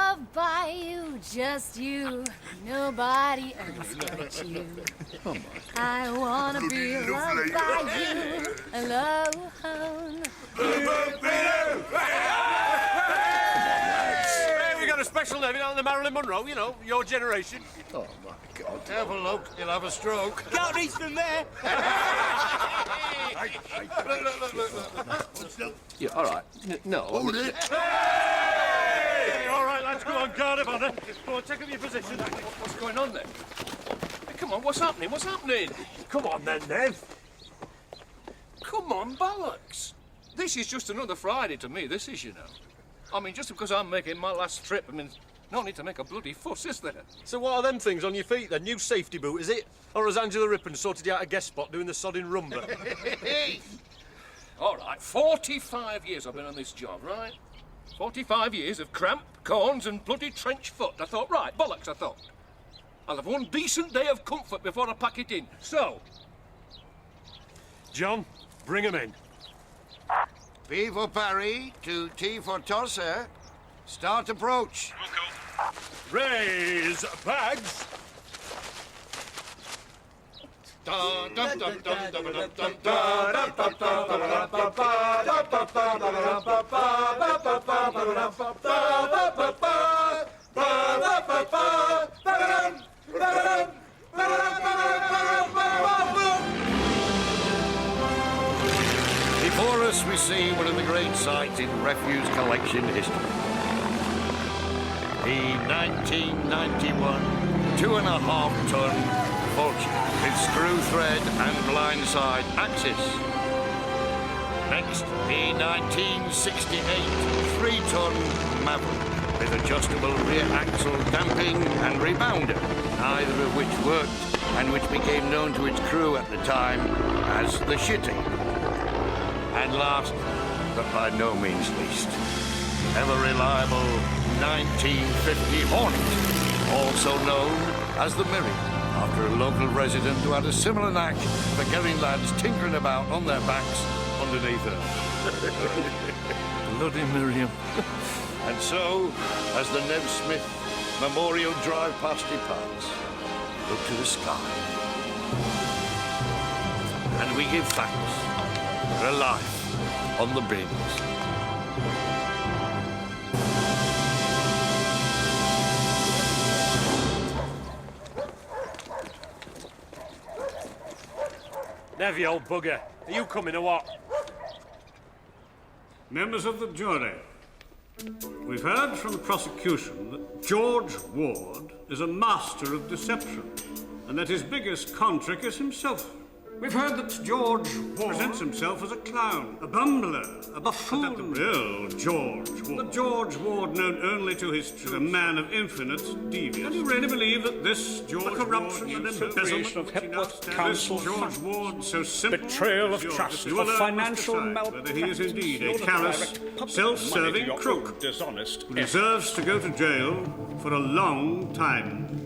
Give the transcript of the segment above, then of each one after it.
loved by you, just you, nobody else but you. I wanna be loved by you alone. Hey, we got a special name on the Marilyn Monroe, you know, your generation. Oh, my God. Careful, Luke, you'll have a stroke. Can't reach from there. Look. Yeah, all right. No. Hold it. Hey, all right, lads, go on, guard of honour. Go on, take up your position. What's going on then? Hey, come on, what's happening? What's happening? Come on then, Nev. Come on, bollocks. This is just another Friday to me, this is, you know. I mean, just because I'm making my last trip, I mean, no need to make a bloody fuss, is there? So what are them things on your feet then? New safety boot, is it? Or has Angela Rippon sorted you out a guest spot doing the sodding rumba? All right, 45 years I've been on this job, right? 45 years of cramp, corns and bloody trench foot. I thought, right, bollocks, I thought. I'll have one decent day of comfort before I pack it in. So... John, bring him in. P for parry, to T for tosser. Start approach. Raise bags. Before us we see one of the great sights in refuse collection history. The 1991 2.5-ton Vulture with screw thread and blindside axis. Next, the 1968 3-ton Maverick with adjustable rear axle damping and rebounder, neither of which worked and which became known to its crew at the time as the Shitty. And last, but by no means least, ever reliable 1950 Hornet, also known as the Miriam, after a local resident who had a similar knack for getting lads tinkering about on their backs underneath her. Bloody Miriam. And so, as the Nev Smith Memorial Drive past departs, look to the sky. And we give thanks for a life on the bins. Nev, you old bugger. Are you coming or what? Members of the jury, we've heard from the prosecution that George Ward is a master of deception and that his biggest con trick is himself. We've heard that George Ward presents himself as a clown, a bumbler, a buffoon. But that the real George Ward, the George Ward known only to history, is a man of infinite deviance. Can you really believe that this George corruption Ward, and embezzlement of Hepworth Council George Ward, so simple, betrayal of trust, you of alone financial must decide whether he is malpractice, indeed in a order to callous, direct public self-serving money to your crook own dishonest who deserves to go to jail for a long time.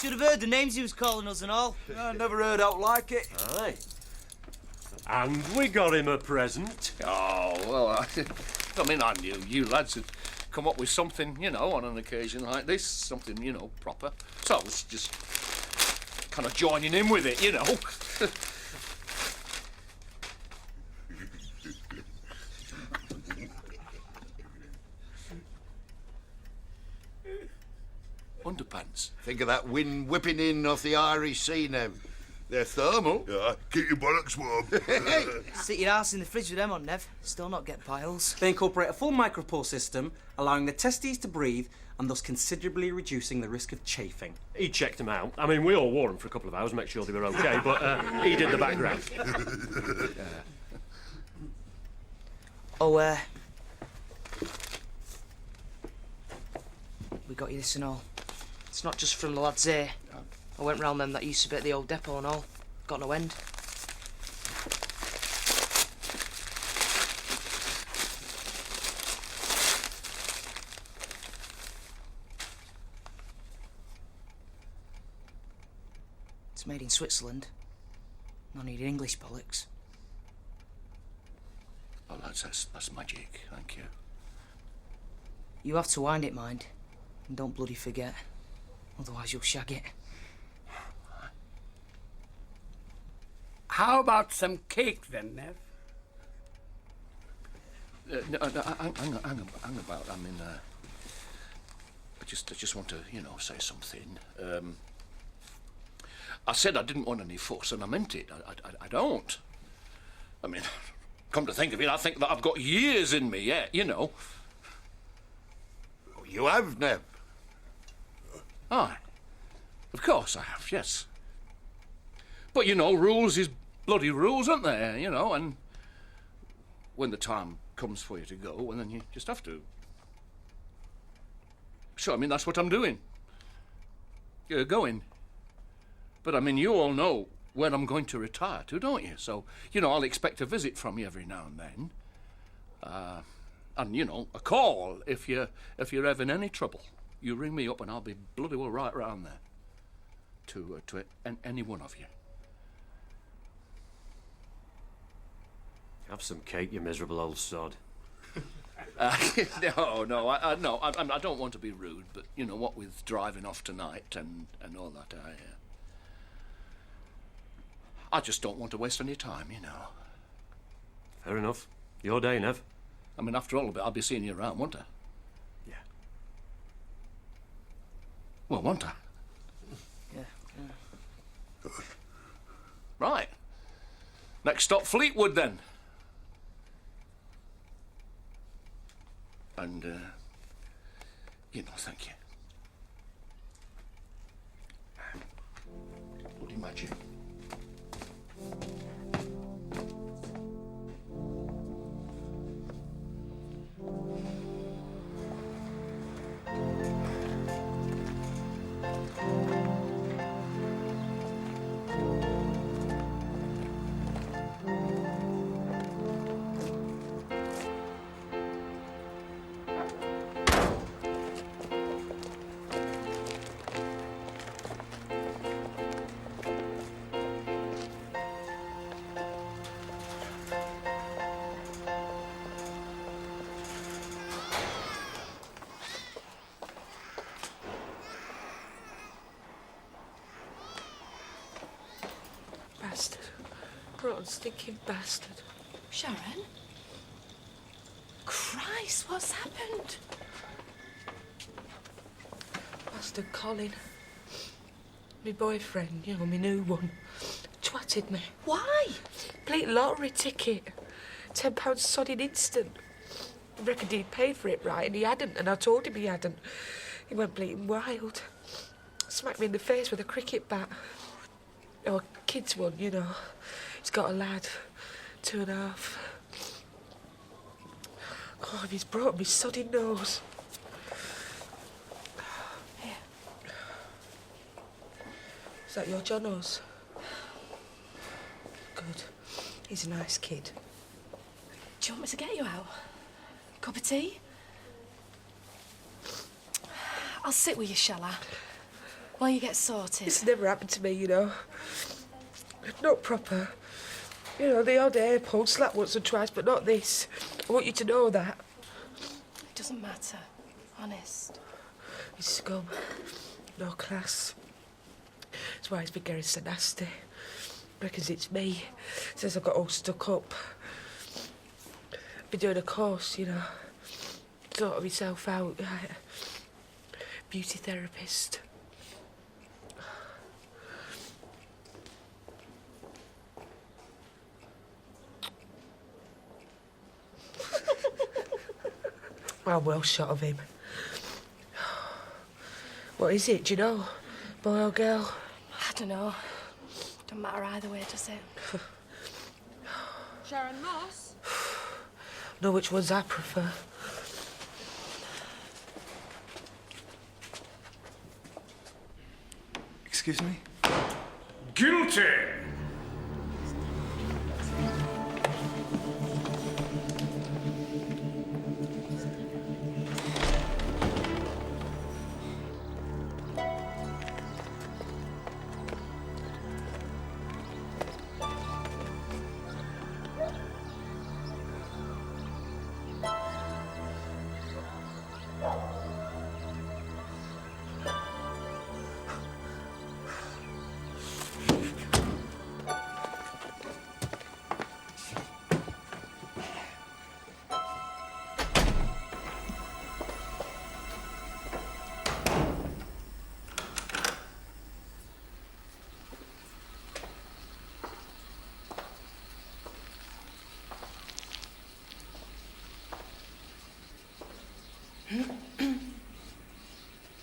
Should have heard the names he was calling us and all. I never heard out like it. Aye. And we got him a present. Oh, well, I mean, I knew you lads would come up with something, you know, on an occasion like this, something, you know, proper. So I was just kind of joining in with it, you know. Underpants. Think of that wind whipping in off the Irish Sea now. They're thermal. Yeah, keep your bollocks warm. Stick your ass in the fridge with them on, Nev. Still not get piles. They incorporate a full micropore system, allowing the testes to breathe and thus considerably reducing the risk of chafing. He checked them out. I mean, we all wore them for a couple of hours, make sure they were okay, but he did the background. We got you this and all. It's not just from the lads here. I went round them that used to be at the old depot and all. Got no end. It's made in Switzerland. No need English bollocks. Oh, lads, that's magic. Thank you. You have to wind it, mind. And don't bloody forget. Otherwise you'll shag it. How about some cake then, Nev? No, hang about. I mean, I just want to, say something. I said I didn't want any fuss, and I meant it. I don't. I mean, come to think of it, I think that I've got years in me yet, Oh, you have, Nev. Aye. Of course I have, yes. But, rules is bloody rules, aren't there, and when the time comes for you to go, well, then you just have to. So, I mean, that's what I'm doing. You're going. But, I mean, you all know when I'm going to retire to, don't you? So, I'll expect a visit from you every now and then. And, a call if you're having any trouble. You ring me up and I'll be bloody well right round there. To any one of you. Have some cake, you miserable old sod. No, I don't want to be rude, but what with driving off tonight and all that, I just don't want to waste any time, Fair enough. Your day, Nev. I mean, after all of it, I'll be seeing you around, won't I? Yeah. Well, won't I? Yeah. Right. Next stop, Fleetwood, then. And, thank you. Bloody magic. Bastard. Rotten, stinking bastard. Sharon? Christ, what's happened? Bastard Colin. My boyfriend, my new one, twatted me. Why? Complete lottery ticket. £10 sodding instant. I reckoned he'd pay for it right, and he hadn't, and I told him he hadn't. He went bleating wild. Smacked me in the face with a cricket bat. Oh, kid's one, He's got a lad, 2.5. God, he's broken me sodding nose. Here. Is that your Jono's? Good. He's a nice kid. Do you want me to get you out? Cup of tea? I'll sit with you, shall I? While you get sorted. It's never happened to me, Not proper. The odd air pulled slap once or twice, but not this. I want you to know that. It doesn't matter. Honest. He's scum. No class. That's why he's been getting so nasty. Reckons it's me. Says I've got all stuck up. Been doing a course, Sort myself out. Beauty therapist. Well, well shot of him. What is it, do you know? Boy or girl? I don't know. Don't matter either way, does it? Sharon Moss? Know which ones I prefer. Excuse me? Guilty!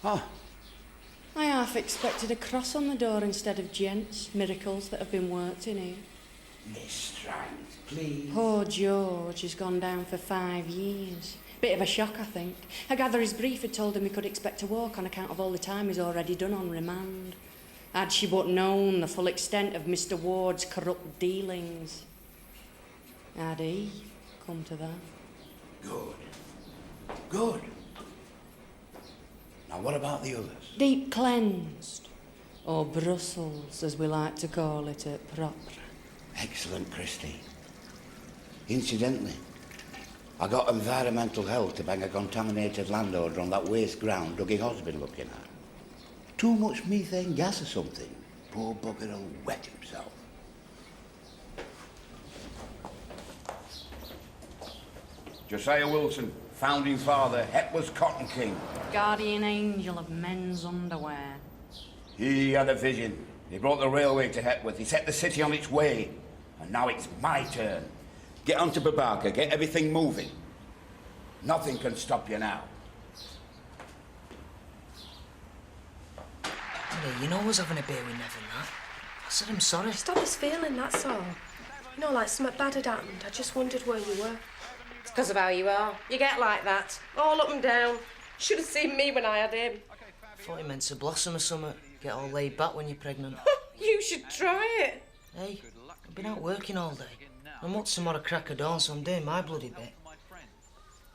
Oh, I half expected a cross on the door instead of gents. Miracles that have been worked in here. Miss Strand, please. Poor George has gone down for 5 years. Bit of a shock, I think. I gather his brief had told him he could expect to walk on account of all the time he's already done on remand. Had she but known the full extent of Mr. Ward's corrupt dealings. Had he come to that? Good. Good. Now, what about the others? Deep cleansed. Or Brussels, as we like to call it at Propre. Excellent, Christie. Incidentally, I got environmental help to bang a contaminated landowner on that waste ground Dougie Hobbs been looking at. Too much methane gas or something. Poor bugger will wet himself. Josiah Wilson, founding father, Hepworth's Cotton King. Guardian angel of men's underwear. He had a vision. He brought the railway to Hepworth. He set the city on its way. And now it's my turn. Get on to Babarka, get everything moving. Nothing can stop you now. You know I was having a beer with Nev and that. I said I'm sorry. Stop his feeling, that's all. You know, like something bad had happened. I just wondered where you were. It's because of how you are. You get like that. All up and down. Should have seen me when I had him. I thought he meant to blossom or something. Get all laid back when you're pregnant. You should try it. Hey, I've been out working all day. I'm up tomorrow crack of dawn, so I'm doing my bloody bit.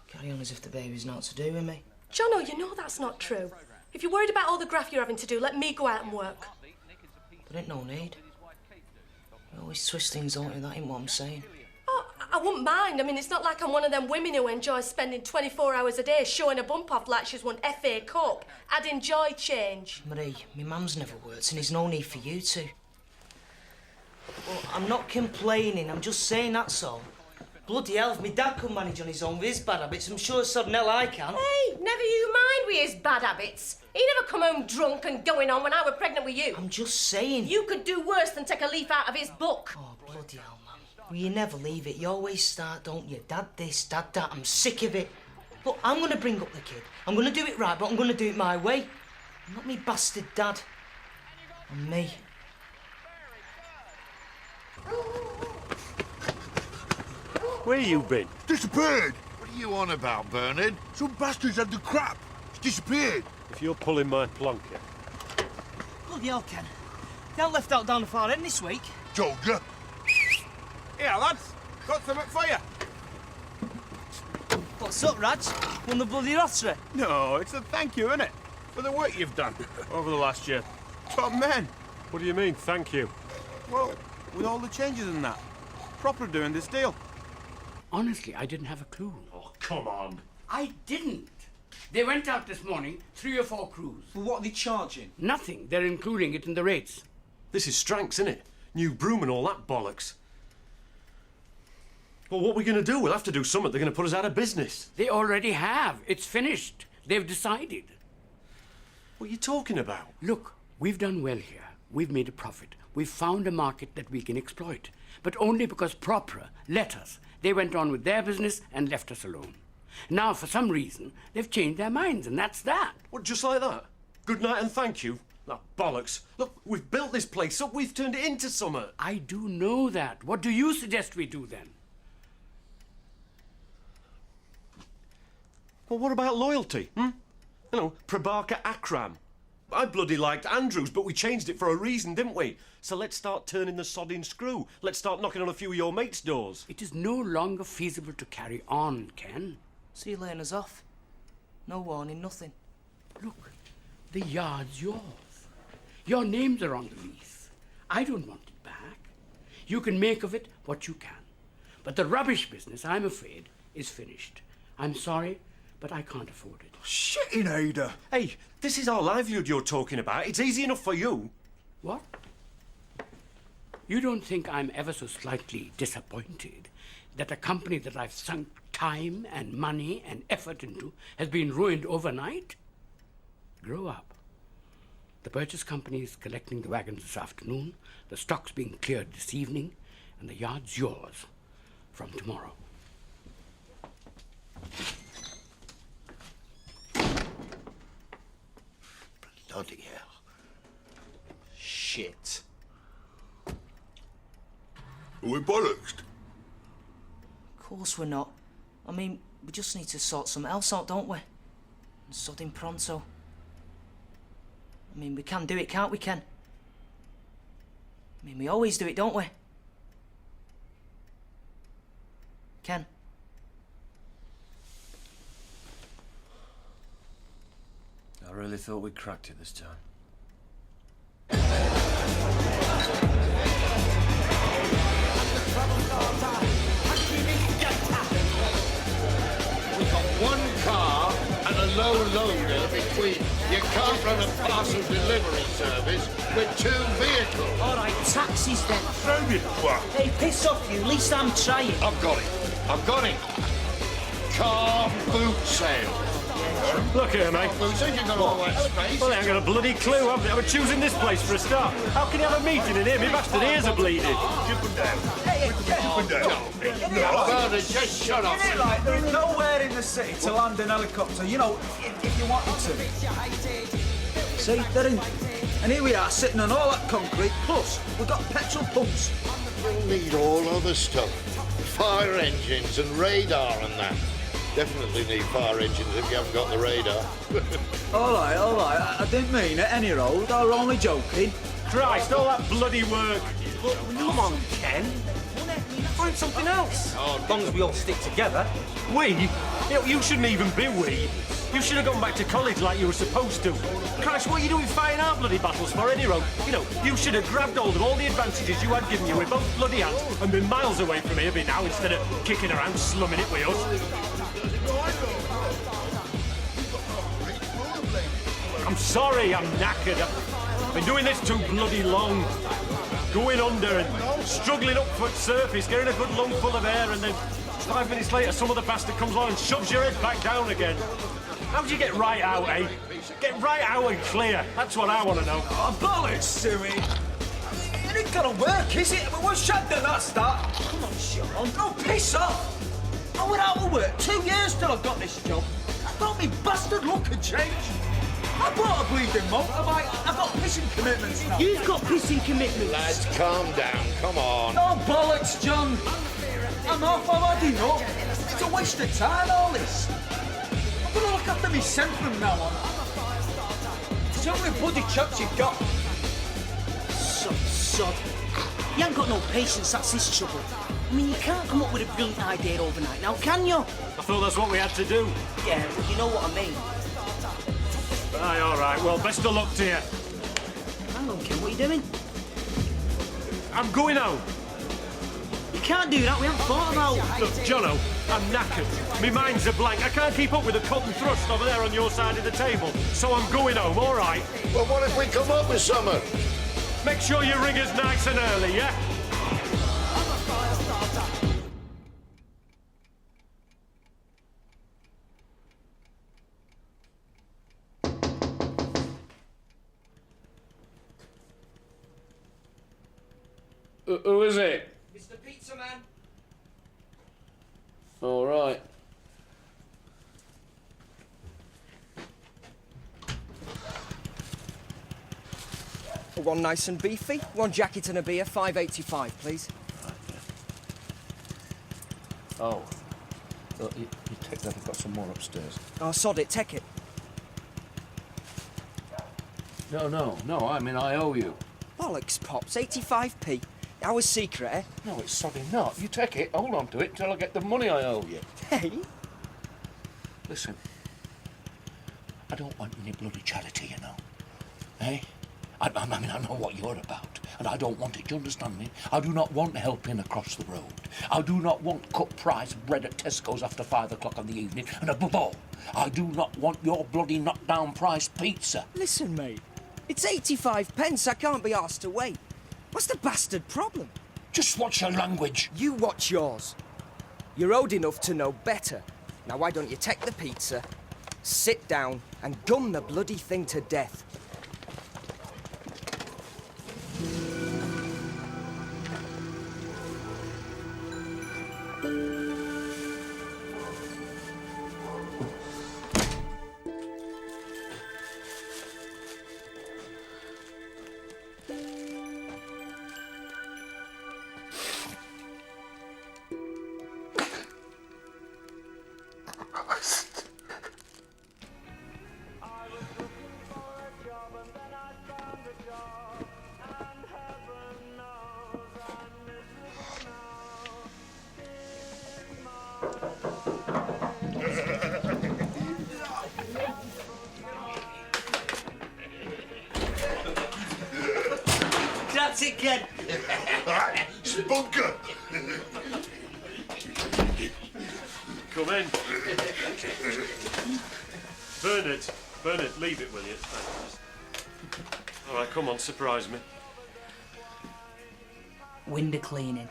Carry on as if the baby's not to do with me. Jono, you know that's not true. If you're worried about all the graft you're having to do, let me go out and work. There ain't no need. You always twist things, don't you? That ain't what I'm saying. Oh, I wouldn't mind. I mean, it's not like I'm one of them women who enjoys spending 24 hours a day showing a bump off like she's won FA Cup. I'd enjoy change. Marie, my mum's never worked and there's no need for you to. Well, I'm not complaining, I'm just saying that's all. Bloody hell, if my dad could manage on his own with his bad habits, I'm sure sodden hell I can. Hey, never you mind with his bad habits. He never come home drunk and going on when I were pregnant with you. I'm just saying. You could do worse than take a leaf out of his book. Oh, bloody hell, man. Well, you never leave it. You always start, don't you? Dad this, dad that. I'm sick of it. Look, I'm going to bring up the kid. I'm going to do it right, but I'm going to do it my way. Not me bastard dad. And me. Where you been? Disappeared! What are you on about, Bernard? Some bastards had the crap. It's disappeared. If you're pulling my plonker. Bloody hell, Ken. They aren't left out down the far end this week. Told ya. Here, lads. Got something for you. What's up, Raj? Won the bloody lottery? No, it's a thank you, innit? For the work you've done over the last year. Top men. What do you mean, thank you? Well, with all the changes and that. Proper doing this deal. Honestly, I didn't have a clue. Oh, come on. I didn't. They went out this morning, 3 or 4 crews. But what are they charging? Nothing. They're including it in the rates. This is Stranks, isn't it? New broom and all that bollocks. Well, what are we going to do? We'll have to do something. They're going to put us out of business. They already have. It's finished. They've decided. What are you talking about? Look, we've done well here. We've made a profit. We've found a market that we can exploit. But only because Propera let us. They went on with their business and left us alone. Now, for some reason, they've changed their minds, and that's that. What, just like that? Good night and thank you? Oh, bollocks. Look, we've built this place up, we've turned it into summer. I do know that. What do you suggest we do, then? Well, what about loyalty, You know, Prabhakar Akram. I bloody liked Andrews, but we changed it for a reason, didn't we? So let's start turning the sodding screw. Let's start knocking on a few of your mates' doors. It is no longer feasible to carry on, Ken. So you're laying us off? No warning, nothing. Look, the yard's yours. Your names are on the lease. I don't want it back. You can make of it what you can. But the rubbish business, I'm afraid, is finished. I'm sorry, but I can't afford it. Shitting Ada. Hey, this is our livelihood you're talking about. It's easy enough for you. What? You don't think I'm ever so slightly disappointed that a company that I've sunk time and money and effort into has been ruined overnight? Grow up. The purchase company is collecting the wagons this afternoon, the stock's being cleared this evening, and the yard's yours from tomorrow. Bloody hell. Shit. Are we bollocksed? Of course we're not. I mean, we just need to sort something else out, don't we? And sodding pronto. I mean, we can do it, can't we, Ken? I mean, we always do it, don't we? Ken? I really thought we cracked it this time. We've got one car and a low loader between. You can't run a parcel delivery service with two vehicles. All right, taxis then. Throw me what? Hey, piss off you. At least I'm trying. I've got it. I've got it. Car boot sale. Look here, mate. Boot sale, you've got all that space. Well, I ain't got a bloody clue, have they? We're choosing this place for a start. How can you have a meeting in here? My bastard ears are bleeding. Chip them down. Chip them down. Brother, just shut up. Isn't it like there's nowhere in the city to land an helicopter, you know, if you wanted to? See, there isn't. And here we are, sitting on all that concrete, plus we've got petrol pumps. You'll need all other stuff. Fire engines and radar and that. Definitely need fire engines if you haven't got the radar. All right, I didn't mean it any road, I was only joking. Christ, all that bloody work. Look, come on, Ken. Find something else. Oh, as long as we all stick together. We? You shouldn't even be we. You should have gone back to college like you were supposed to. Christ, what are you doing fighting our bloody battles for, any road? You know, you should have grabbed hold of all the advantages you had given you with both bloody hands and been miles away from here by now instead of kicking around slumming it with us. I'm sorry, I'm knackered. I've been doing this too bloody long. Going under and struggling up foot surface, getting a good lungful of air, and then 5 minutes later some other bastard comes along and shoves your head back down again. How'd you get right out, eh? Get right out and clear. That's what I want to know. Oh, bollocks, Suey. It ain't gonna work, is it? We're shagged at that start. Come on, Sean. No, piss off. I went out of work 2 years till I got this job. I thought me bastard luck had changed. I bought a bleeding motorbike. I've got pissing commitments now. You've got pissing commitments. Lads, calm down, come on. No bollocks, John. I'm off, I've had enough. It's a waste of time, all this. I'm gonna look after myself from now on. It's how many bloody chaps you've got. Sod. You ain't got no patience, that's his trouble. I mean, you can't come up with a brilliant idea overnight now, can you? I thought that's what we had to do. Yeah, but you know what I mean. Aye, all right. Well, best of luck to you. Hang on, Ken, what are you doing? I'm going home. You can't do that, we haven't thought about... Look, Jono, I'm knackered. My mind's a blank. I can't keep up with the cut and thrust over there on your side of the table. So I'm going home, all right? Well, what if we come up with something? Make sure you ring us nice and early, yeah? Who is it? Mr. Pizza Man. All right. want one nice and beefy. One jacket and a beer, £5.85, please. Oh. Look, you take that. I've got some more upstairs. Oh, sod it, take it. No. I mean, I owe you. Bollocks, Pops, 85p. Our secret, eh? No, it's sodding not. You take it, hold on to it until I get the money I owe you. Hey? Listen, I don't want any bloody charity, you know. Eh? I mean, I know what you're about, and I don't want it, do you understand me? I do not want helping across the road. I do not want cut-price bread at Tesco's after 5 o'clock in the evening, and above all, I do not want your bloody knock-down price pizza. Listen, mate, it's 85 pence. I can't be asked to wait. What's the bastard problem? Just watch your language. You watch yours. You're old enough to know better. Now, why don't you take the pizza, sit down, and gum the bloody thing to death? That's it, kid. Spunker. Come in. Bernard, leave it, will you? Thanks. All right, come on, surprise me. Window cleaning.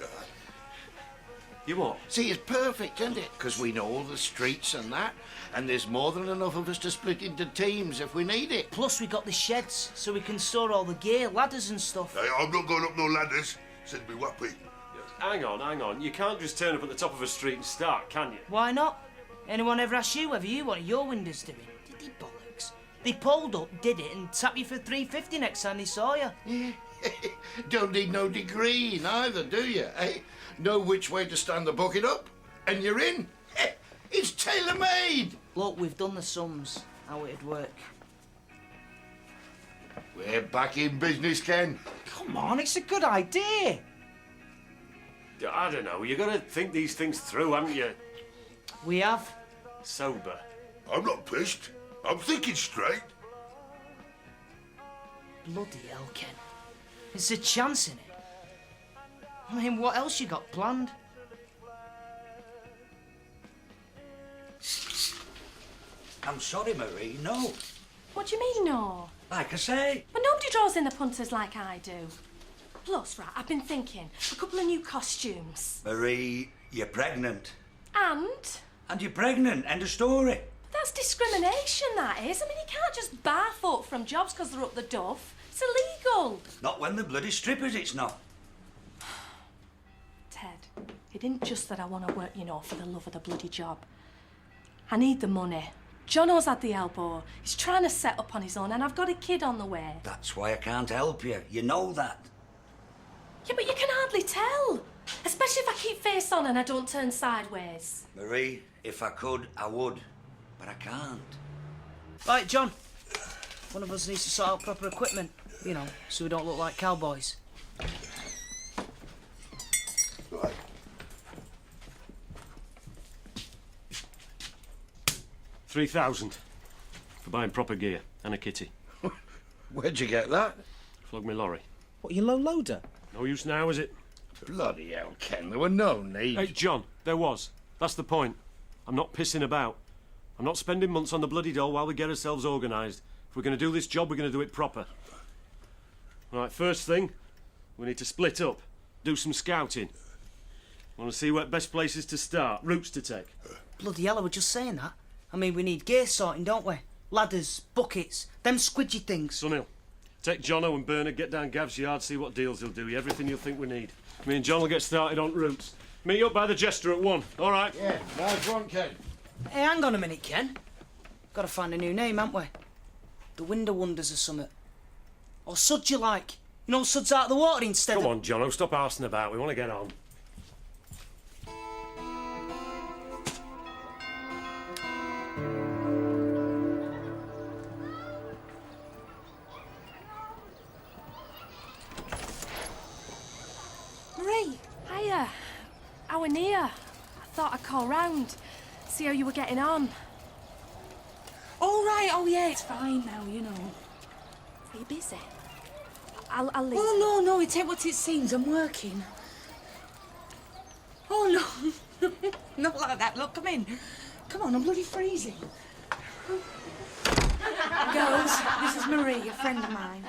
You what? See, it's perfect, isn't it? Because we know all the streets and that, and there's more than enough of us to split into teams if we need it. Plus, we got the sheds, so we can store all the gear, ladders and stuff. Hey, I'm not going up no ladders. Send me whappy. Hang on. You can't just turn up at the top of a street and start, can you? Why not? Anyone ever asked you whether you wanted your windows doing? Did they bollocks? They pulled up, did it, and tapped you for $3.50 next time they saw you. Yeah. Don't need no degree neither, do you? Eh? Know which way to stand the bucket up, and you're in. It's tailor-made. Look, we've done the sums, how it'd work. We're back in business, Ken. Come on, it's a good idea. I don't know. You got to think these things through, haven't you? We have. Sober. I'm not pissed. I'm thinking straight. Bloody hell, Ken. It's a chance in it. I mean, what else you got planned? I'm sorry, Marie, no. What do you mean, no? Like I say. But nobody draws in the punters like I do. Plus, right, I've been thinking, a couple of new costumes. Marie, you're pregnant. And? And you're pregnant, end of story. That's discrimination, that is. I mean, you can't just bar folk from jobs because they're up the duff. It's illegal. Not when they're bloody strippers, it's not. Ted, it isn't just that I want to work, you know, for the love of the bloody job. I need the money. Jono's had the elbow. He's trying to set up on his own, and I've got a kid on the way. That's why I can't help you. You know that. Yeah, but you can hardly tell. Especially if I keep face on and I don't turn sideways. Marie, if I could, I would. But I can't. Right, John. One of us needs to sort out proper equipment, you know, so we don't look like cowboys. Right. $3,000 for buying proper gear and a kitty. Where'd you get that? Flog me lorry. What, your low loader? No use now, is it? Bloody hell, Ken, there were no need. Hey, John, there was. That's the point. I'm not pissing about. I'm not spending months on the bloody doll while we get ourselves organised. If we're going to do this job, we're going to do it proper. Right, first thing, we need to split up, do some scouting. Want to see where best places to start, routes to take. Bloody hell, I was just saying that. I mean, we need gear sorting, don't we? Ladders, buckets, them squidgy things. Sunil, take Jono and Bernard, get down Gav's yard, see what deals he'll do you, everything you'll think we need. Me and John will get started on routes. Meet you up by the Jester at 1, all right? Yeah, nice one, Ken. Hey, hang on a minute, Ken. Got to find a new name, haven't we? The Window Wonders or something. Or Sud you like. You know, suds out of the water instead Come of... on, Jono, stop arsing about. We want to get on. Marie, hiya. Our near. I thought I'd call round, see how you were getting on. All right, oh yeah, it's fine now, you know. Are you busy? I'll leave. Oh, no, it ain't what it seems. I'm working. Oh, no. Not like that. Look, come in. Come on, I'm bloody freezing. Girls, this is Marie, a friend of mine.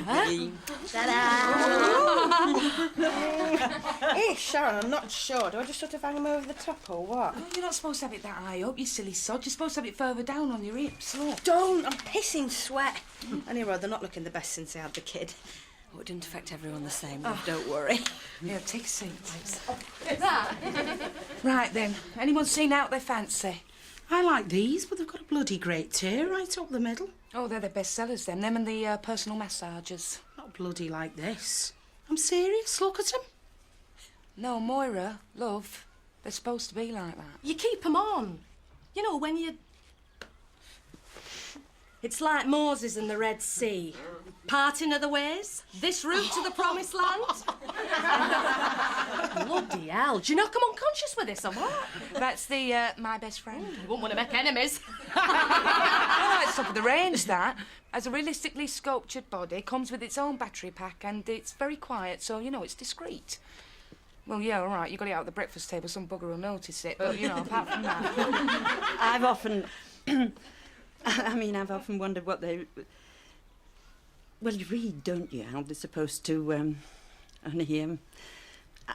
Hiya. Hey, Sharon, I'm not sure. Do I just sort of hang them over the top or what? Oh, you're not supposed to have it that high up, you silly sod. You're supposed to have it further down on your hips, look. Don't! I'm pissing sweat. Anyway, they're not looking the best since they had the kid. Oh, it didn't affect everyone the same, love, don't worry. Yeah, take a seat, please. Right then, anyone seen out their fancy? I like these, but they've got a bloody great tear right up the middle. Oh, they're the best sellers then. Them and the personal massagers. Not bloody like this. I'm serious, look at them. No, Moira, love, they're supposed to be like that. You keep 'em on. You know, when you... It's like Moses and the Red Sea. Parting of the ways, this route to the promised land. Bloody hell, do you knock 'em unconscious with this or what? That's the, my best friend. You wouldn't want to make enemies. Oh, it's top of the range, that. Has a realistically sculptured body, comes with its own battery pack, and it's very quiet, so, you know, it's discreet. Well, yeah, all right, you got it out at the breakfast table, some bugger will notice it, but, you know, apart from that... I've often... I've often wondered what they... Well, you read, don't you, how they're supposed to, I've never...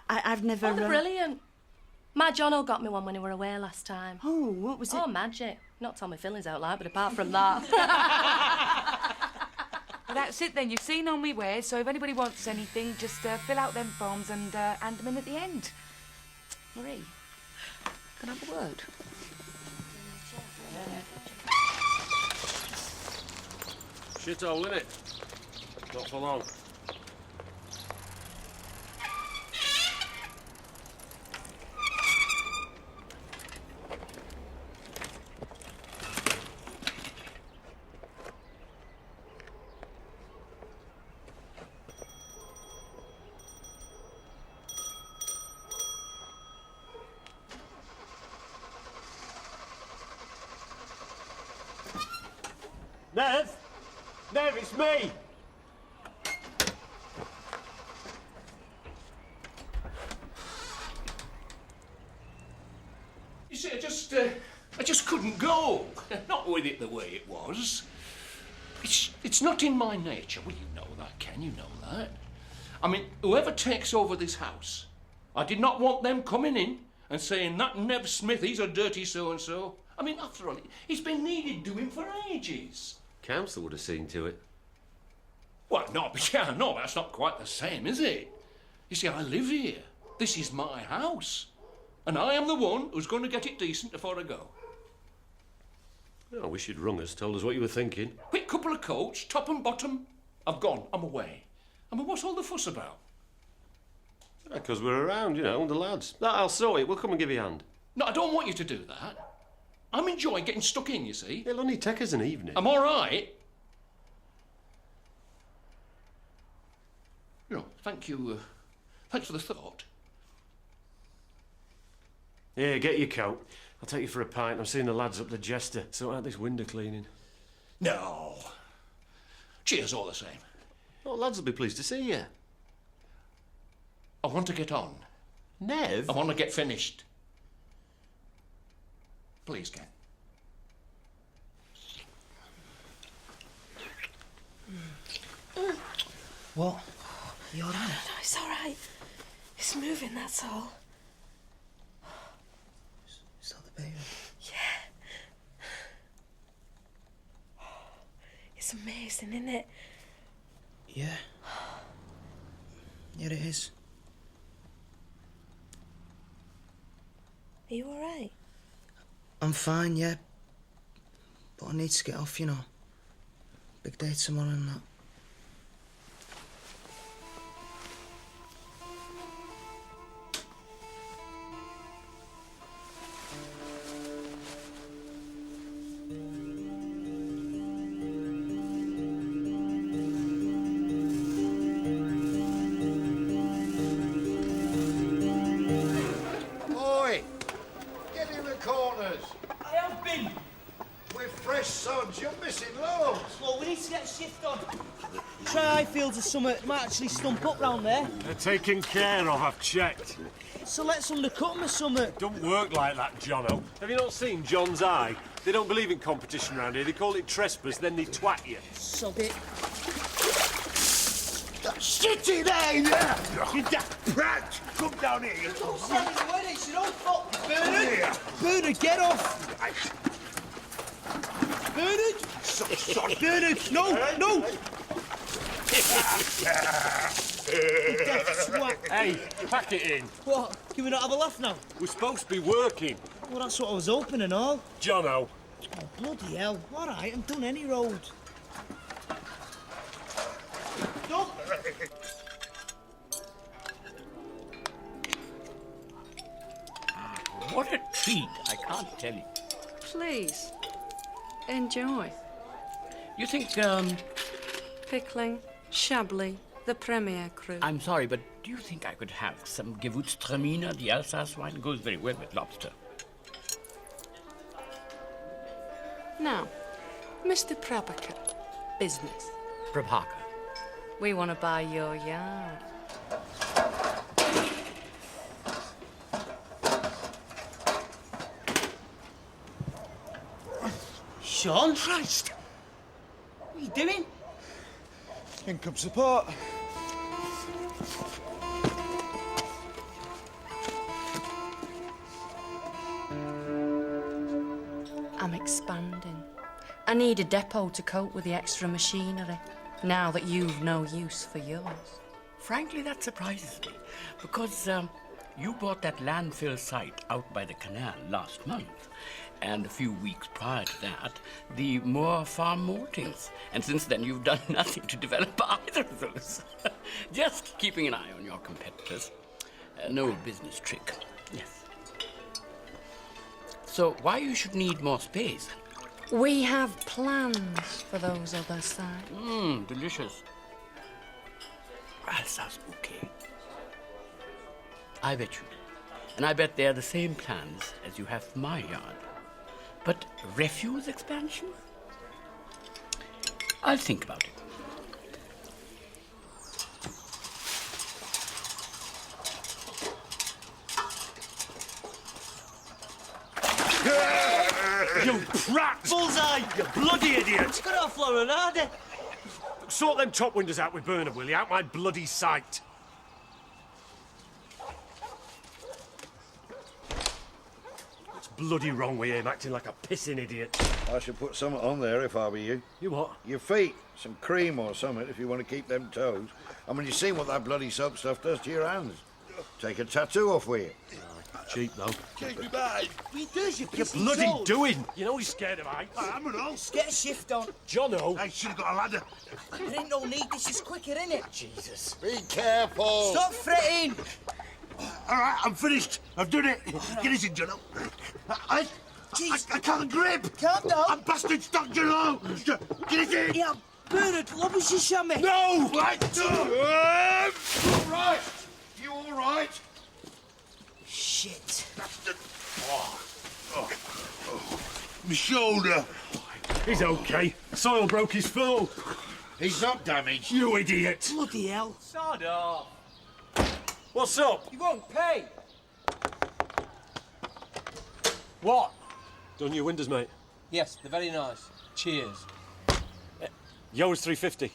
Oh, they're brilliant. My Jono got me one when we were away last time. Oh, what was it? Oh, magic. Not tell my feelings out loud, but apart from that... Well, that's it then. You've seen on me way, so if anybody wants anything, just fill out them forms and hand them in at the end. Marie, can I have a word? Shithole, innit? Not for long. Nev! Nev, it's me! You see, I just couldn't go. Not with it the way it was. It's not in my nature. Well, you know that, Ken, you know that. I mean, whoever takes over this house, I did not want them coming in and saying, that Nev Smith, he's a dirty so-and-so. I mean, after all, he's been needed doing for ages. Council would have seen to it. Well, no, but yeah, no, that's not quite the same, is it? You see, I live here. This is my house. And I am the one who's going to get it decent before I go. Oh, I wish you'd rung us, told us what you were thinking. Quick couple of coats, top and bottom. I've gone, I'm away. I mean, what's all the fuss about? Because we're around, you know, the lads. I'll sort it. We'll come and give you a hand. No, I don't want you to do that. I'm enjoying getting stuck in, you see. It'll only take us an evening. I'm all right. You know, thank you. Thanks for the thought. Here, get your coat. I'll take you for a pint. I'm seeing the lads up the Jester. Sort out this window cleaning. No. Cheers all the same. Oh, lads will be pleased to see you. I want to get on. Nev? I want to get finished. Please, Ken. What? You all right? No, it's all right. It's moving, that's all. Is that the baby? Yeah. It's amazing, isn't it? Yeah. Yeah, it is. Are you all right? I'm fine, yeah. But I need to get off, you know. Big day tomorrow and that. try Highfields or something. Might actually stump up round there. They're taken care of, I've checked. So let's undercut them or something. Don't work like that, Jono. Have you not seen John's eye? They don't believe in competition around here. They call it trespass, then they twat you. Sod it. Sit in there, yeah! You daft brat! Come down here, you little... Stand in the way, it's your own fault, Bernard! Bernard, get off! Bernard! Bernard, no, no! You daft swat. Hey, pack it in. What? Can we not have a laugh now? We're supposed to be working. Well, that's what I was hoping and all. Jono. Oh, bloody hell. All right, I'm done any road. Stop! What a treat, I can't tell you. Please, enjoy. You think, Pickling, Chablis, the Premier crew. I'm sorry, but do you think I could have some Gewürztraminer? The Alsace wine goes very well with lobster. Now, Mr. Prabhakar, business. Prabhakar. We want to buy your yard. Sean? Christ! What are you doing? Income support. I'm expanding. I need a depot to cope with the extra machinery, now that you've no use for yours. Frankly, that surprises me, because you bought that landfill site out by the canal last month, and a few weeks prior to that, the Moor Farm maltings. And since then, you've done nothing to develop either of those. Just keeping an eye on your competitors. An old business trick, yes. So why you should need more space? We have plans for those other sites. Delicious. Alsace bouquet. I bet you do. And I bet they're the same plans as you have for my yard. But refuse expansion? I'll think about it. You prat! Bullseye! You bloody idiot! Got it off Florinade. Sort them top windows out with Bernard, will you? Out my bloody sight. What's bloody wrong with him, acting like a pissing idiot? I should put something on there if I were you. You what? Your feet. Some cream or something if you want to keep them toes. I mean, you've seen what that bloody soap stuff does to your hands. Take a tattoo off with you. Cheap, though. Take me back. What you doing, you You're pissing bloody toad? doing. You know he's scared of heights. I'm an old. Get a shift on. Jono. I should have got a ladder. There ain't no need. This is quicker, innit? Jesus. Be careful. Stop fretting. All right, I'm finished. I've done it. Get us in, Jono. I can't grip. Calm down. I'm bastard stuck, Jono. Get us in. Yeah, Bernard, what was your chamois? No! Right. All right. You all right? Shit. My shoulder. He's okay. Soil broke his fall. He's not damaged. You idiot. Bloody hell. Sod off. What's up? You won't pay. What? Done your windows, mate. Yes, they're very nice. Cheers. Yours 350.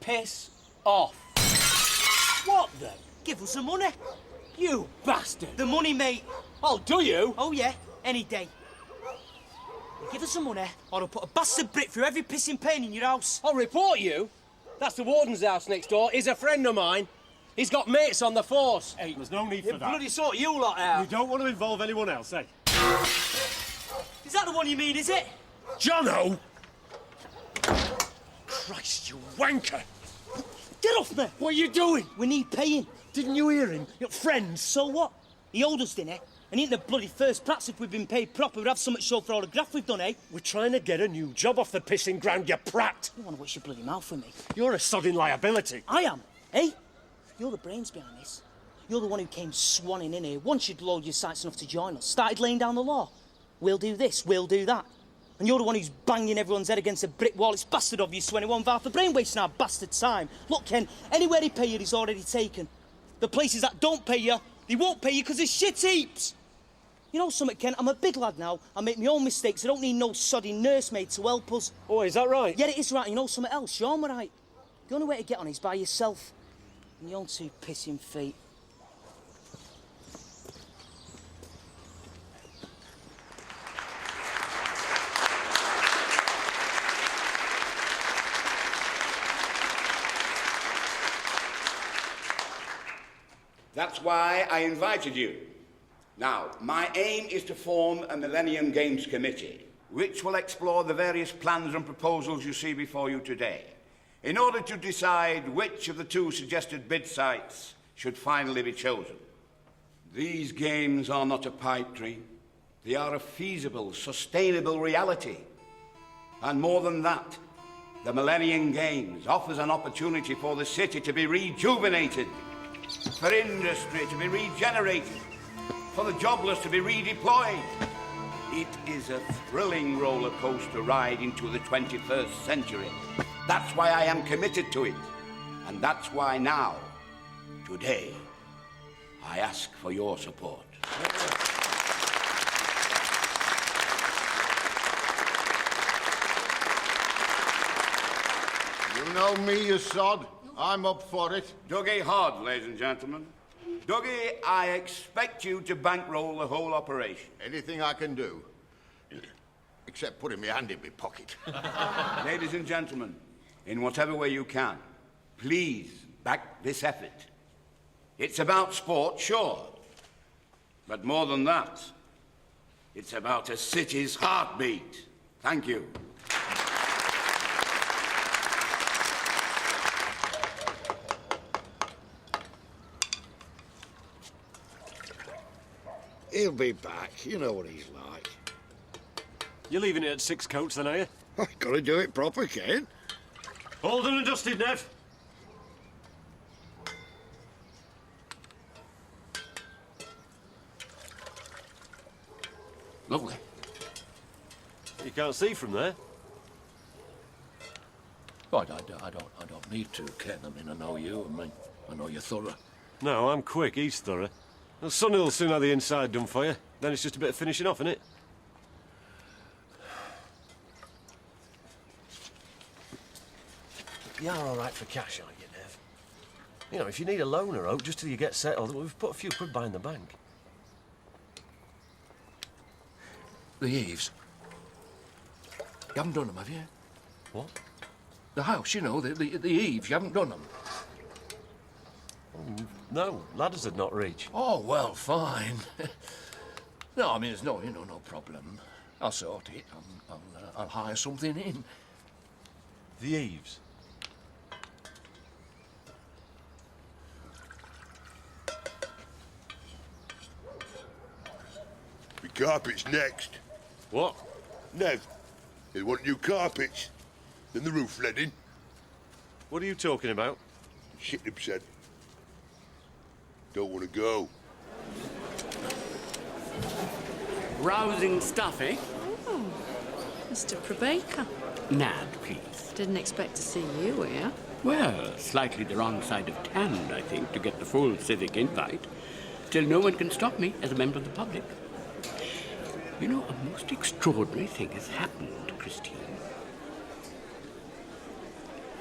Piss off. What the? Give us the money. You bastard. The money, mate. Oh, do you? Oh, yeah. Any day. You give us some money, or I'll put a bastard brick through every pissing pane in your house. I'll report you. That's the warden's house next door. He's a friend of mine. He's got mates on the force. Hey, there's no need for You that. bloody sort you lot out. We don't want to involve anyone else, eh? Is that the one you mean, is it? Jono! Christ, you wanker! Get off me! What are you doing? We need paying. Didn't you hear him? Your friends. So what? He owed us, didn't he? And ain't the bloody first. Perhaps if we'd been paid proper, we'd have something to show for all the graft we've done, eh? We're trying to get a new job off the pissing ground, you prat! You want to wash your bloody mouth with me? You're a sodding liability. I am, eh? You're the brains behind this. You're the one who came swanning in here once you'd load your sights enough to join us. Started laying down the law. We'll do this, we'll do that. And you're the one who's banging everyone's head against a brick wall. It's bastard of you, Swen. It won't half the brain wasting our bastard time. Look, Ken, anywhere they pay you, he's already taken. The places that don't pay you, they won't pay you because there's shit heaps. You know something, Ken? I'm a big lad now. I make my own mistakes. I don't need no sodding nursemaid to help us. Oh, is that right? Yeah, it is right. You know something else? You're right. The only way to get on is by yourself. And your own two pissing feet. That's why I invited you. Now, my aim is to form a Millennium Games Committee, which will explore the various plans and proposals you see before you today, in order to decide which of the two suggested bid sites should finally be chosen. These games are not a pipe dream. They are a feasible, sustainable reality. And more than that, the Millennium Games offers an opportunity for the city to be rejuvenated, for industry to be regenerated, for the jobless to be redeployed. It is a thrilling roller coaster ride into the 21st century. That's why I am committed to it. And that's why now, today, I ask for your support. You know me, you sod. I'm up for it. Dougie Hod, ladies and gentlemen. Dougie, I expect you to bankroll the whole operation. Anything I can do, except putting my hand in my pocket. Ladies and gentlemen, in whatever way you can, please back this effort. It's about sport, sure, but more than that, it's about a city's heartbeat. Thank you. He'll be back. You know what he's like. You're leaving it at 6 coats then, are you? I gotta do it proper, Ken. All done and dusted, Nev. Lovely. You can't see from there. Oh, I don't need to, Ken. I mean, I know you. I know you're thorough. No, I'm quick. He's thorough. Well, Sonny will soon have the inside done for you. Then it's just a bit of finishing off, isn't it? You are all right for cash, aren't you, Nev? You know, if you need a loaner out just till you get settled, we've put a few quid by in the bank. The eaves. You haven't done them, have you? What? The house, you know, the eaves. You haven't done them. No, ladders had not reached. Oh, well, fine. No, I mean, there's no problem. I'll sort it. I'll hire something in. The eaves? The carpets next. What? Nev, they want new carpets. Then the roof leading. What are you talking about? Shit him said. Don't want to go. Rousing stuff, eh? Oh, Mr. Probaker. Nad, please. Didn't expect to see you here. Well, slightly the wrong side of tanned, I think, to get the full civic invite. Till no one can stop me as a member of the public. You know, a most extraordinary thing has happened, Christine.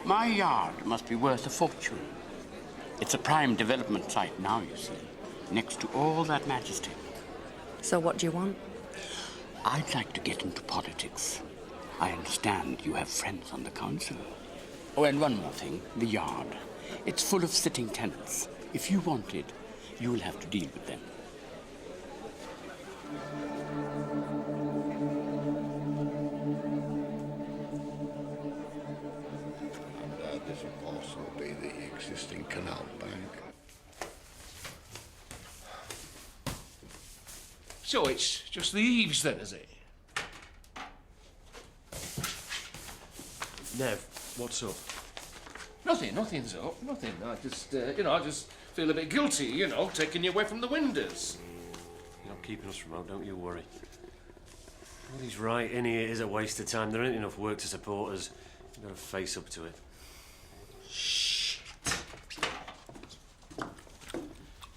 My yard must be worth a fortune. It's a prime development site now, you see, next to all that majesty. So what do you want? I'd like to get into politics. I understand you have friends on the council. Oh, and one more thing, the yard. It's full of sitting tenants. If you want it, you'll have to deal with them. This will also be the existing canal bank. So it's just the eaves then, is it? Nev, what's up? Nothing's up. Nothing. I just, I just feel a bit guilty, taking you away from the windows. You're not keeping us from out, don't you worry. Well, he's right. In here, it is a waste of time. There ain't enough work to support us. We've got to face up to it. Shh.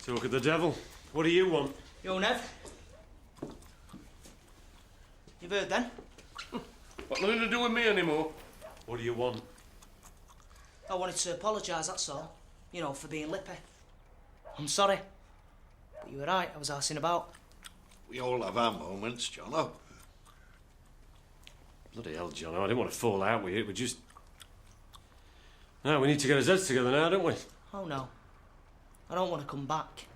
Talk of the devil. What do you want? Yo, Nev. You've heard then? Got nothing to do with me anymore. What do you want? I wanted to apologise, that's all. You know, for being lippy. I'm sorry. But you were right, I was arsing about. We all have our moments, Jono. Bloody hell, John. I didn't want to fall out with you. We just... No, we need to get our heads together now, don't we? Oh, no. I don't want to come back.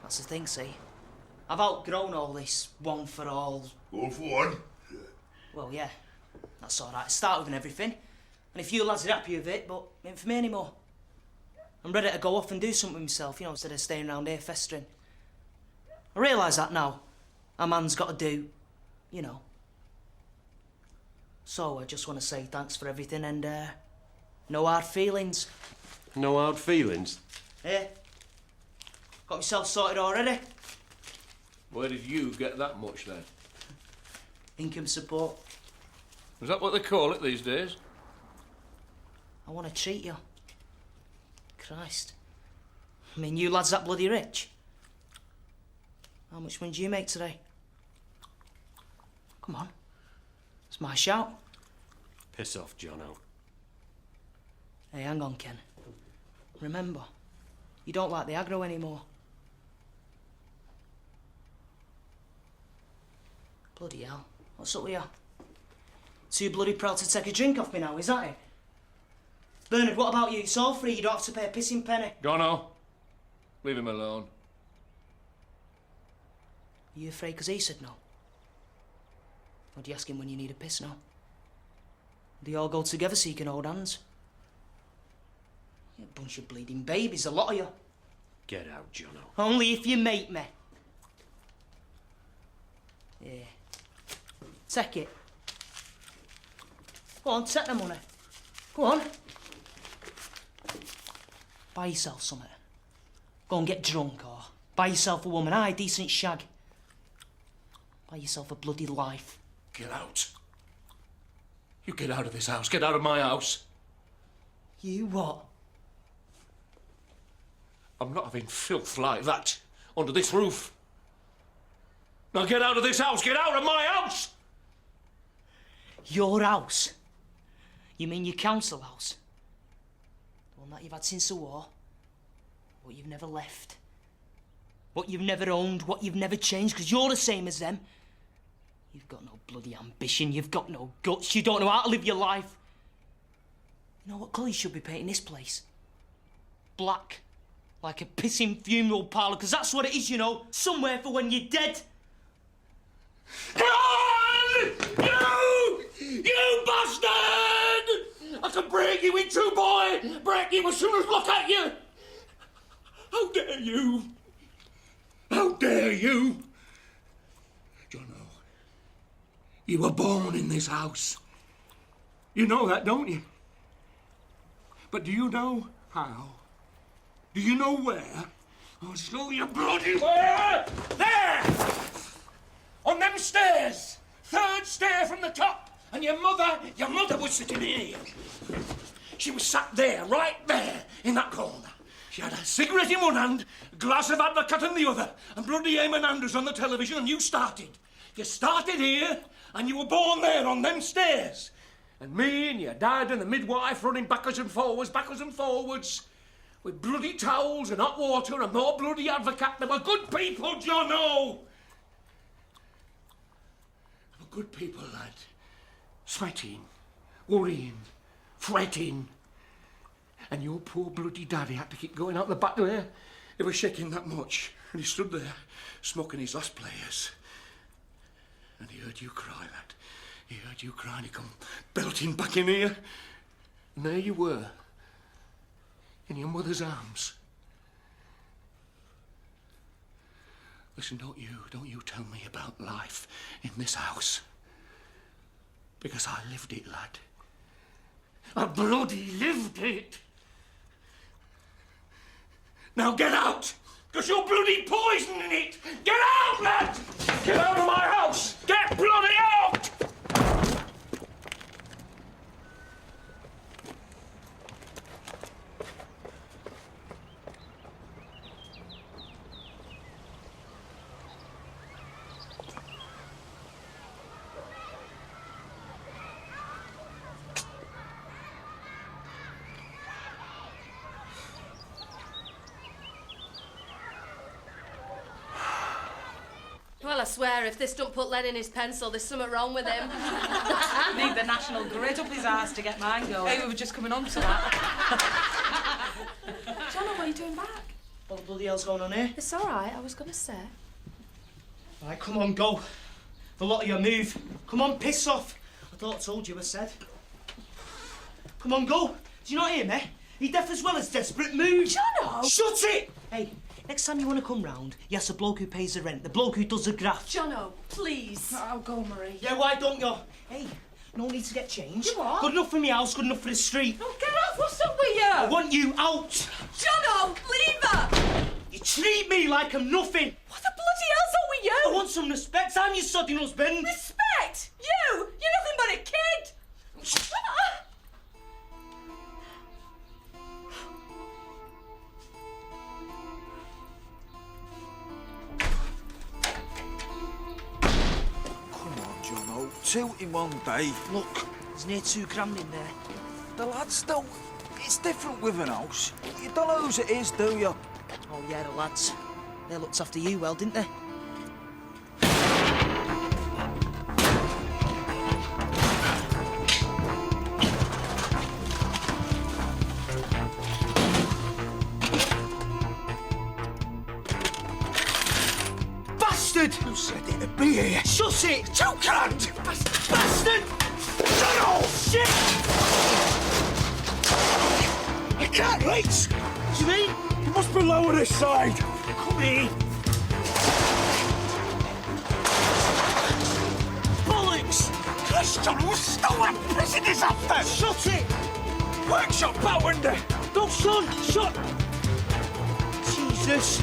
That's the thing, see? I've outgrown all this one for all. All for one? Well, yeah. That's all right. It started with everything. And if you lads are happy with it, but it ain't for me anymore. I'm ready to go off and do something with myself, you know, instead of staying around here festering. I realise that now. A man's got to do, you know. So I just want to say thanks for everything and, no hard feelings. No hard feelings? Yeah. Got myself sorted already. Where did you get that much, then? Income support. Is that what they call it these days? I want to treat you. Christ. I mean, you lads that bloody rich. How much money do you make today? Come on. It's my shout. Piss off, Jono. Hey, hang on, Ken. Remember, you don't like the aggro anymore. Bloody hell. What's up with you? Too bloody proud to take a drink off me now, is that it? Bernard, what about you? It's all free. You don't have to pay a pissing penny. Jono, leave him alone. Are you afraid because he said no? Or do you ask him when you need a piss now? Do you all go together so you can hold hands? You're a bunch of bleeding babies, a lot of you. Get out, Jono. Only if you make me. Yeah. Take it. Go on, take the money. Go on. Buy yourself something. Go and get drunk or buy yourself a woman. Aye, decent shag. Buy yourself a bloody life. Get out. You get out of this house. Get out of my house. You what? I'm not having filth like that under this roof. Now get out of this house. Get out of my house. Your house? You mean your council house? The one that you've had since the war? What you've never left? What you've never owned? What you've never changed? Because you're the same as them. You've got no bloody ambition. You've got no guts. You don't know how to live your life. You know what colour you should be painting this place? Black. Like a pissing funeral parlour, because that's what it is, you know. Somewhere for when you're dead. Run! You bastard! I can break you in two, boy! Break you as soon as I look at you! How dare you! How dare you! Jono, you were born in this house. You know that, don't you? But do you know how? Do you know where? I'll show you bloody where! There! On them stairs! Third stair from the top! And your mother was sitting here. She was sat there, right there, in that corner. She had a cigarette in one hand, a glass of Advocat in the other, and bloody Eamon Andrews on the television, and you started. You started here, and you were born there on them stairs. And me and your dad and the midwife running backwards and forwards, with bloody towels and hot water and more bloody Advocat. They were good people, Jono. They were good people, lad. Sweating, worrying, fretting. And your poor bloody daddy had to keep going out the back there. He was shaking that much. And he stood there, smoking his last players. And he heard you cry, lad. He heard you cry and he come belting back in here. And there you were, in your mother's arms. Listen, don't you tell me about life in this house. Because I lived it, lad. I bloody lived it. Now get out! Because you're bloody poisoning it! Get out, lad! Get out of my house! Get bloody out! Well, I swear, if this don't put lead in his pencil, there's something wrong with him. Need the National Grid up his arse to get mine going. Hey, we were just coming on to that. Johnny, what are you doing back? What the bloody hell's going on here? It's all right, I was going to say. Right, come on, go. The lot of you move. Come on, piss off. I thought I told you, I said. Come on, go. Do you not hear me? You're deaf as well as desperate. Move. Jono! Shut it! Hey, next time you want to come round, you ask the bloke who pays the rent, the bloke who does the graft. Jono, please. I'll go, Marie. Yeah, why don't you? Hey, no need to get changed. You what? Good enough for me house, good enough for the street. Oh, get off! What's up with you? I want you out. Jono, leave her! You treat me like I'm nothing. What the bloody hell's up with you? I want some respect. I'm your sodding husband. Respect? You? You're nothing but a kid. Come on, Jono. 2 in one day. Look, there's near 2 grand in there. The lads don't... It's different with an house. You don't know whose it is, do you? Oh, yeah, the lads. They looked after you well, didn't they? Bastard! Who said it'd be here? Shut it! 2 grand! Bastard! Jono! Shit! I can't reach! What do you mean? You must be lower this side. Come here! Bollocks! Christ, Jono, what's stolen? Prison is after! Shut it! Workshop out window! No, son! Shut! Jesus!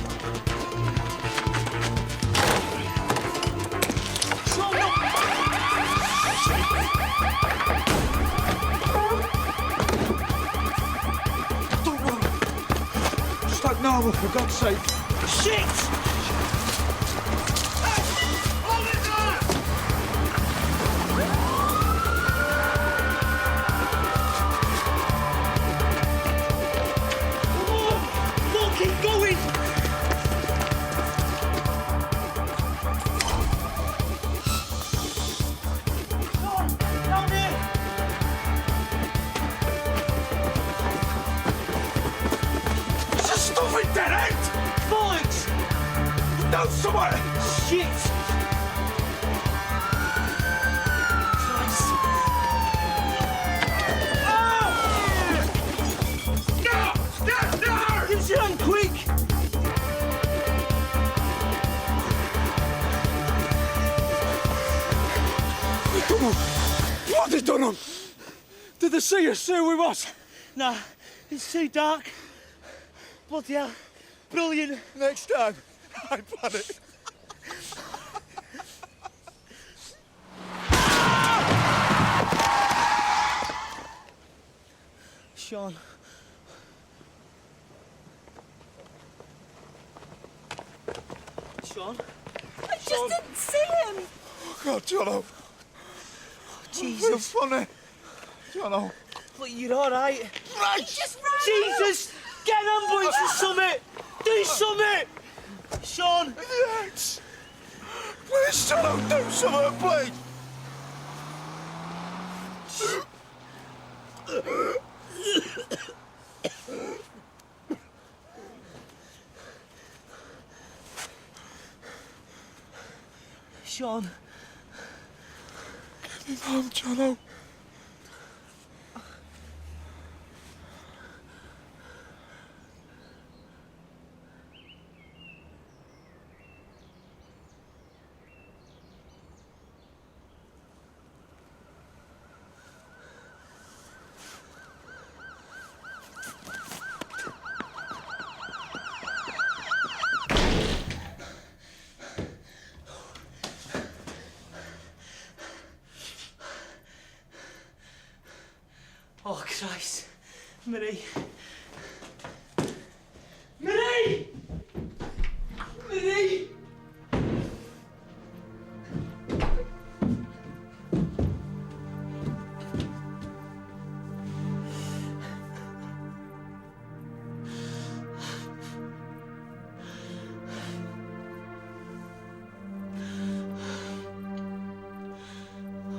Shut up! Don't run! Just like normal, for God's sake. Shit! Keep going! Down here! It's a stuffing dead end! Bollocks! No, somewhere! Shit! Give us your hand, quick! Come on! Bloody done 'em! Did they see us? See who we was? Nah, it's too dark. Bloody hell. Brilliant. Next time, I plan it. Sean. Sean? I just didn't see him. Oh, God, Jono. Jesus. It's funny. Jono. But you're all right. Right! Just ran Jesus! Get an ambulance or something! Do something! Sean! Yes! Please, Jono, do something, please! Sean. Get me home, Jono. Oh, Christ. Marie. Marie! Marie!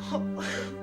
Oh.